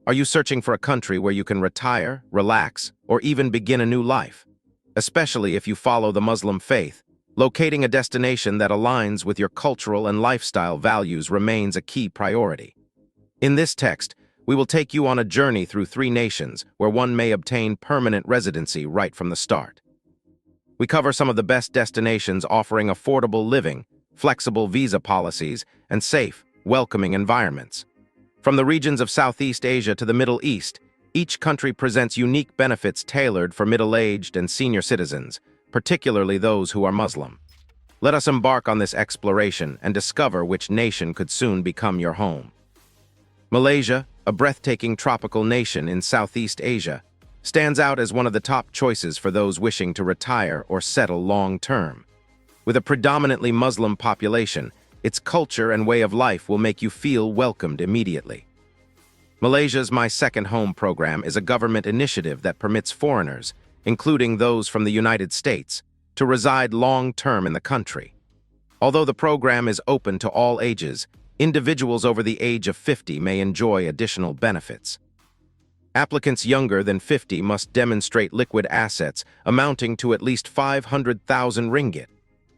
Are you searching for a country where you can retire, relax, or even begin a new life? Especially if you follow the Muslim faith, locating a destination that aligns with your cultural and lifestyle values remains a key priority. In this text, we will take you on a journey through 3 nations where one may obtain permanent residency right from the start. We cover some of the best destinations offering affordable living, flexible visa policies, and safe, welcoming environments. From the regions of Southeast Asia to the Middle East, each country presents unique benefits tailored for middle-aged and senior citizens, particularly those who are Muslim. Let us embark on this exploration and discover which nation could soon become your home. Malaysia, a breathtaking tropical nation in Southeast Asia, stands out as one of the top choices for those wishing to retire or settle long-term. With a predominantly Muslim population, its culture and way of life will make you feel welcomed immediately. Malaysia's My Second Home program is a government initiative that permits foreigners, including those from the United States, to reside long-term in the country. Although the program is open to all ages, individuals over the age of 50 may enjoy additional benefits. Applicants younger than 50 must demonstrate liquid assets amounting to at least 500,000 ringgit,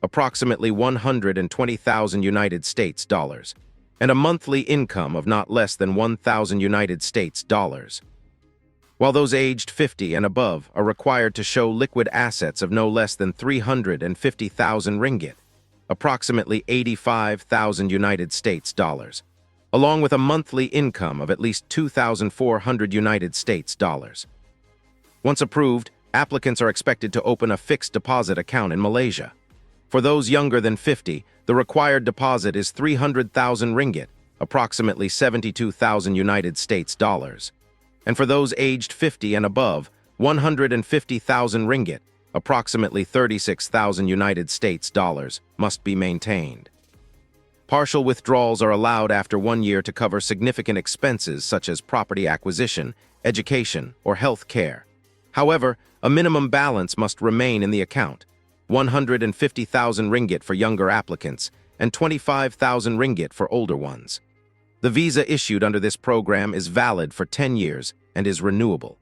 approximately 120,000 United States dollars, and a monthly income of not less than 1,000 United States dollars. While those aged 50 and above are required to show liquid assets of no less than 350,000 ringgit, approximately 85,000 United States dollars, along with a monthly income of at least 2,400 United States dollars. Once approved, applicants are expected to open a fixed deposit account in Malaysia. For those younger than 50, the required deposit is 300,000 ringgit, approximately 72,000 United States dollars. And for those aged 50 and above, 150,000 ringgit, approximately 36,000 United States dollars, must be maintained. Partial withdrawals are allowed after 1 year to cover significant expenses such as property acquisition, education, or health care. However, a minimum balance must remain in the account, 150,000 ringgit for younger applicants and 25,000 ringgit for older ones. The visa issued under this program is valid for 10 years and is renewable.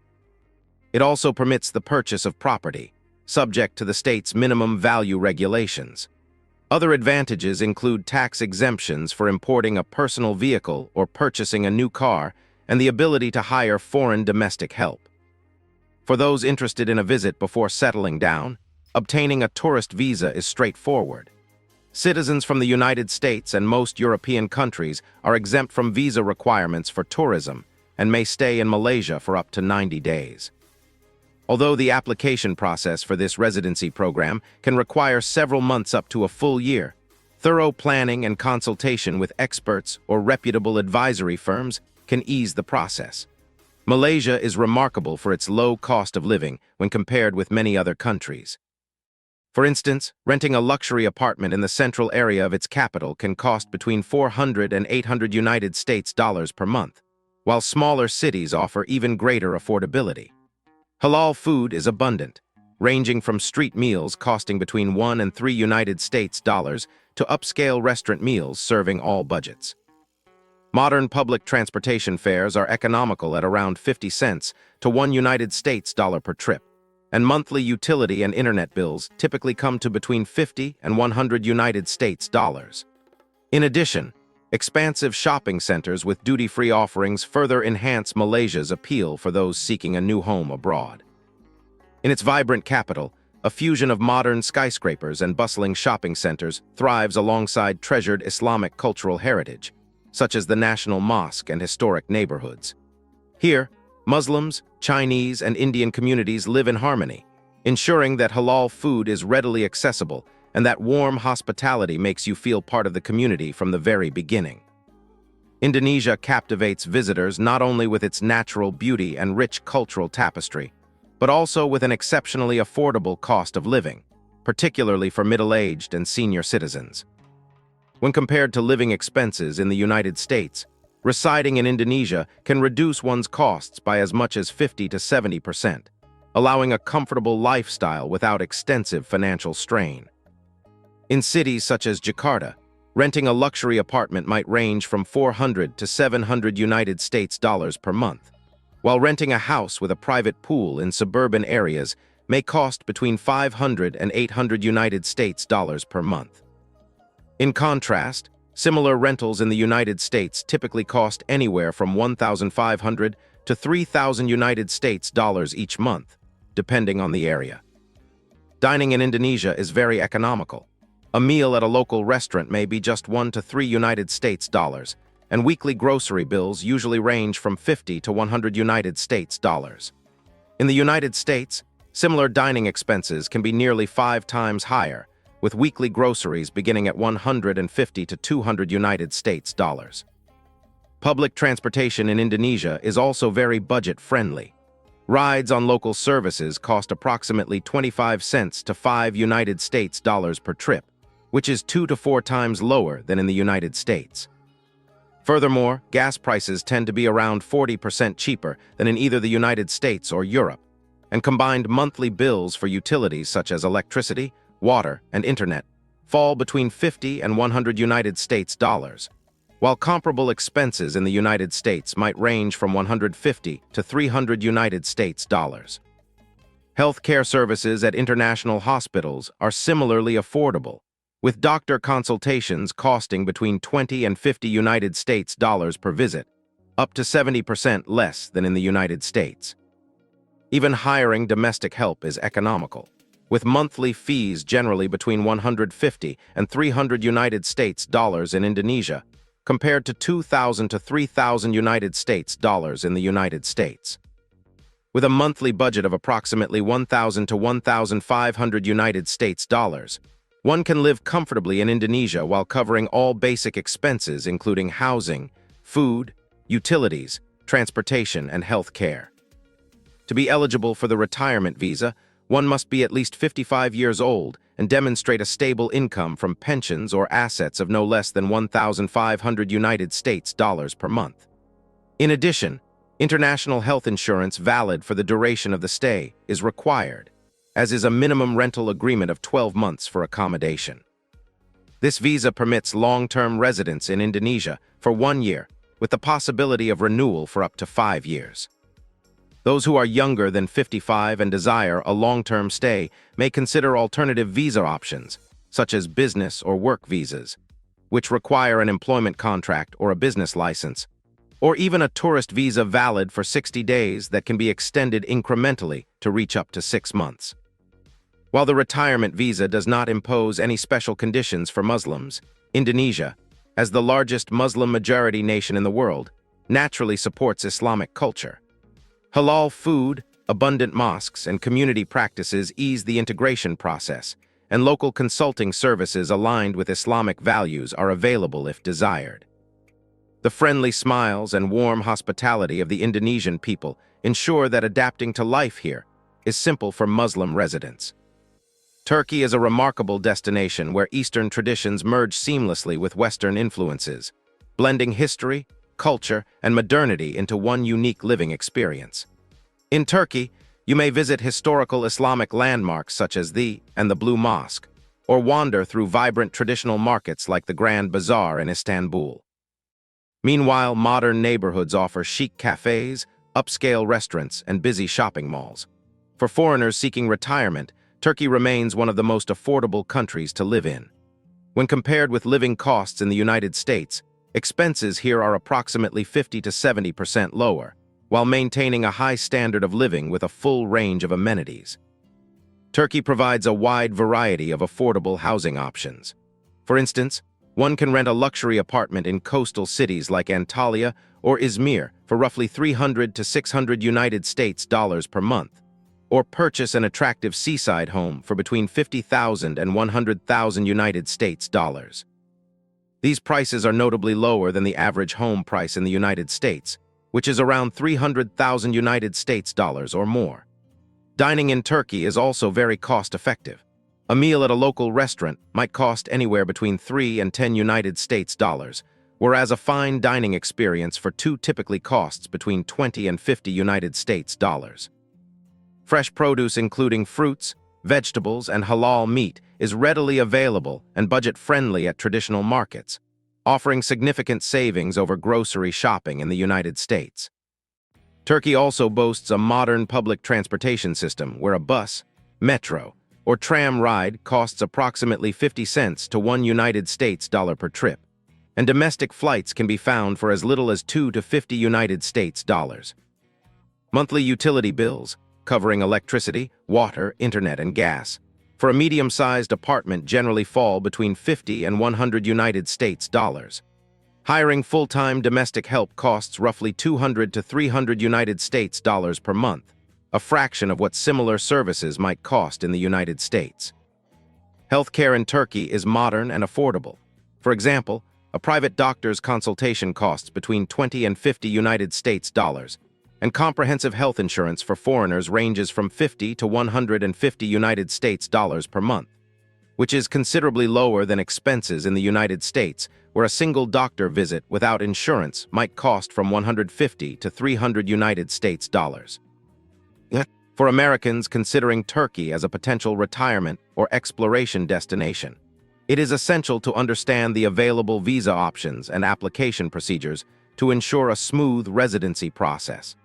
It also permits the purchase of property, subject to the state's minimum value regulations. Other advantages include tax exemptions for importing a personal vehicle or purchasing a new car and the ability to hire foreign domestic help. For those interested in a visit before settling down, obtaining a tourist visa is straightforward. Citizens from the United States and most European countries are exempt from visa requirements for tourism and may stay in Malaysia for up to 90 days. Although the application process for this residency program can require several months up to a full year, thorough planning and consultation with experts or reputable advisory firms can ease the process. Malaysia is remarkable for its low cost of living when compared with many other countries. For instance, renting a luxury apartment in the central area of its capital can cost between 400 and 800 United States dollars per month, while smaller cities offer even greater affordability. Halal food is abundant, ranging from street meals costing between 1 and 3 United States dollars to upscale restaurant meals serving all budgets. Modern public transportation fares are economical at around 50 cents to 1 United States dollar per trip, and monthly utility and internet bills typically come to between 50 and 100 United States dollars. In addition, expansive shopping centers with duty-free offerings further enhance Malaysia's appeal for those seeking a new home abroad. In its vibrant capital, a fusion of modern skyscrapers and bustling shopping centers thrives alongside treasured Islamic cultural heritage, such as the National Mosque and historic neighborhoods. Here, Muslims, Chinese, and Indian communities live in harmony, ensuring that halal food is readily accessible and that warm hospitality makes you feel part of the community from the very beginning. Indonesia captivates visitors not only with its natural beauty and rich cultural tapestry, but also with an exceptionally affordable cost of living, particularly for middle-aged and senior citizens. When compared to living expenses in the United States, residing in Indonesia can reduce one's costs by as much as 50 to 70%, allowing a comfortable lifestyle without extensive financial strain. In cities such as Jakarta, renting a luxury apartment might range from 400 to 700 United States dollars per month, while renting a house with a private pool in suburban areas may cost between 500 and 800 United States dollars per month. In contrast, similar rentals in the United States typically cost anywhere from 1,500 to 3,000 United States dollars each month, depending on the area. Dining in Indonesia is very economical. A meal at a local restaurant may be just 1 to 3 United States dollars, and weekly grocery bills usually range from 50 to 100 United States dollars. In the United States, similar dining expenses can be nearly 5 times higher, with weekly groceries beginning at 150 to 200 United States dollars. Public transportation in Indonesia is also very budget-friendly. Rides on local services cost approximately 25 cents to 5 United States dollars per trip, which is 2 to 4 times lower than in the United States. Furthermore, gas prices tend to be around 40% cheaper than in either the United States or Europe, and combined monthly bills for utilities such as electricity, water, and internet fall between 50 and 100 United States dollars, while comparable expenses in the United States might range from 150 to 300 United States dollars. Healthcare services at international hospitals are similarly affordable, with doctor consultations costing between 20 and 50 United States dollars per visit, up to 70% less than in the United States. Even hiring domestic help is economical, with monthly fees generally between 150 and 300 United States dollars in Indonesia, compared to 2,000 to 3,000 United States dollars in the United States. With a monthly budget of approximately 1,000 to 1,500 United States dollars, one can live comfortably in Indonesia while covering all basic expenses including housing, food, utilities, transportation, and health care. To be eligible for the retirement visa, one must be at least 55 years old and demonstrate a stable income from pensions or assets of no less than 1,500 United States dollars per month. In addition, international health insurance valid for the duration of the stay is required, as is a minimum rental agreement of 12 months for accommodation. This visa permits long-term residence in Indonesia for 1 year, with the possibility of renewal for up to 5 years. Those who are younger than 55 and desire a long-term stay may consider alternative visa options, such as business or work visas, which require an employment contract or a business license, or even a tourist visa valid for 60 days that can be extended incrementally to reach up to 6 months. While the retirement visa does not impose any special conditions for Muslims, Indonesia, as the largest Muslim-majority nation in the world, naturally supports Islamic culture. Halal food, abundant mosques, and community practices ease the integration process, and local consulting services aligned with Islamic values are available if desired. The friendly smiles and warm hospitality of the Indonesian people ensure that adapting to life here is simple for Muslim residents. Turkey is a remarkable destination where Eastern traditions merge seamlessly with Western influences, blending history, culture, and modernity into one unique living experience. In Turkey, you may visit historical Islamic landmarks such as the Blue Mosque, or wander through vibrant traditional markets like the Grand Bazaar in Istanbul. Meanwhile, modern neighborhoods offer chic cafes, upscale restaurants, and busy shopping malls. For foreigners seeking retirement, Turkey remains one of the most affordable countries to live in. When compared with living costs in the United States, expenses here are approximately 50 to 70% lower, while maintaining a high standard of living with a full range of amenities. Turkey provides a wide variety of affordable housing options. For instance, one can rent a luxury apartment in coastal cities like Antalya or Izmir for roughly 300 to 600 United States dollars per month, or purchase an attractive seaside home for between 50,000 and 100,000 United States dollars. These prices are notably lower than the average home price in the United States, which is around 300,000 United States dollars or more. Dining in Turkey is also very cost-effective. A meal at a local restaurant might cost anywhere between 3 and 10 United States dollars, whereas a fine dining experience for two typically costs between 20 and 50 United States dollars. Fresh produce including fruits, vegetables, and halal meat is readily available and budget-friendly at traditional markets, offering significant savings over grocery shopping in the United States. Turkey also boasts a modern public transportation system where a bus, metro, or tram ride costs approximately 50 cents to $1 per trip, and domestic flights can be found for as little as 2 to 50 United States dollars. Monthly utility bills, covering electricity, water, internet, and gas, for a medium-sized apartment generally fall between 50 and 100 United States dollars. Hiring full-time domestic help costs roughly 200 to 300 United States dollars per month, a fraction of what similar services might cost in the United States. Healthcare in Turkey is modern and affordable. For example, a private doctor's consultation costs between 20 and 50 United States dollars, and comprehensive health insurance for foreigners ranges from 50 to 150 United States dollars per month, which is considerably lower than expenses in the United States, where a single doctor visit without insurance might cost from 150 to 300 United States dollars. For Americans considering Turkey as a potential retirement or exploration destination, it is essential to understand the available visa options and application procedures to ensure a smooth residency process.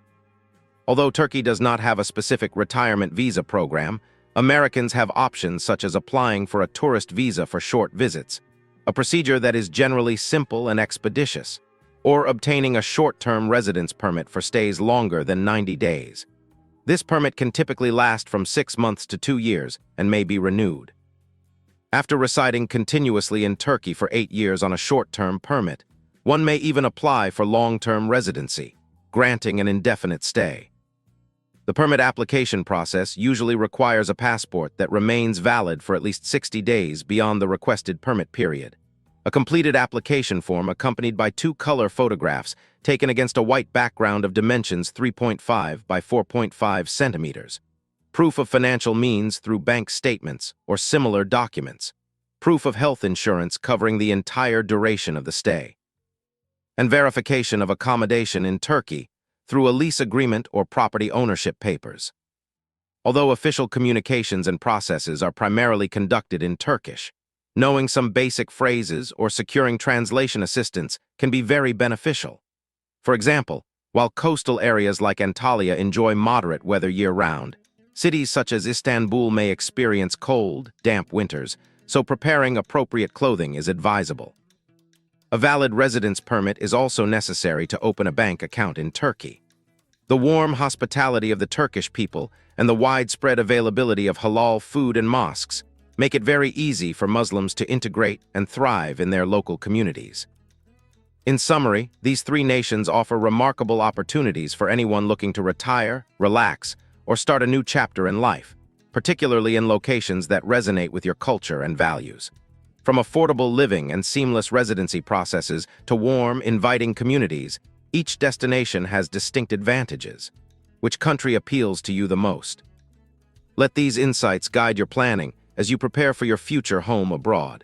Although Turkey does not have a specific retirement visa program, Americans have options such as applying for a tourist visa for short visits, a procedure that is generally simple and expeditious, or obtaining a short-term residence permit for stays longer than 90 days. This permit can typically last from 6 months to 2 years and may be renewed. After residing continuously in Turkey for 8 years on a short-term permit, one may even apply for long-term residency, granting an indefinite stay. The permit application process usually requires a passport that remains valid for at least 60 days beyond the requested permit period. A completed application form accompanied by 2 color photographs taken against a white background of dimensions 3.5 by 4.5 centimeters. Proof of financial means through bank statements or similar documents. Proof of health insurance covering the entire duration of the stay. And verification of accommodation in Turkey through a lease agreement or property ownership papers. Although official communications and processes are primarily conducted in Turkish, knowing some basic phrases or securing translation assistance can be very beneficial. For example, while coastal areas like Antalya enjoy moderate weather year-round, cities such as Istanbul may experience cold, damp winters, so preparing appropriate clothing is advisable. A valid residence permit is also necessary to open a bank account in Turkey. The warm hospitality of the Turkish people and the widespread availability of halal food and mosques make it very easy for Muslims to integrate and thrive in their local communities. In summary, these 3 nations offer remarkable opportunities for anyone looking to retire, relax, or start a new chapter in life, particularly in locations that resonate with your culture and values. From affordable living and seamless residency processes to warm, inviting communities, each destination has distinct advantages. Which country appeals to you the most? Let these insights guide your planning as you prepare for your future home abroad.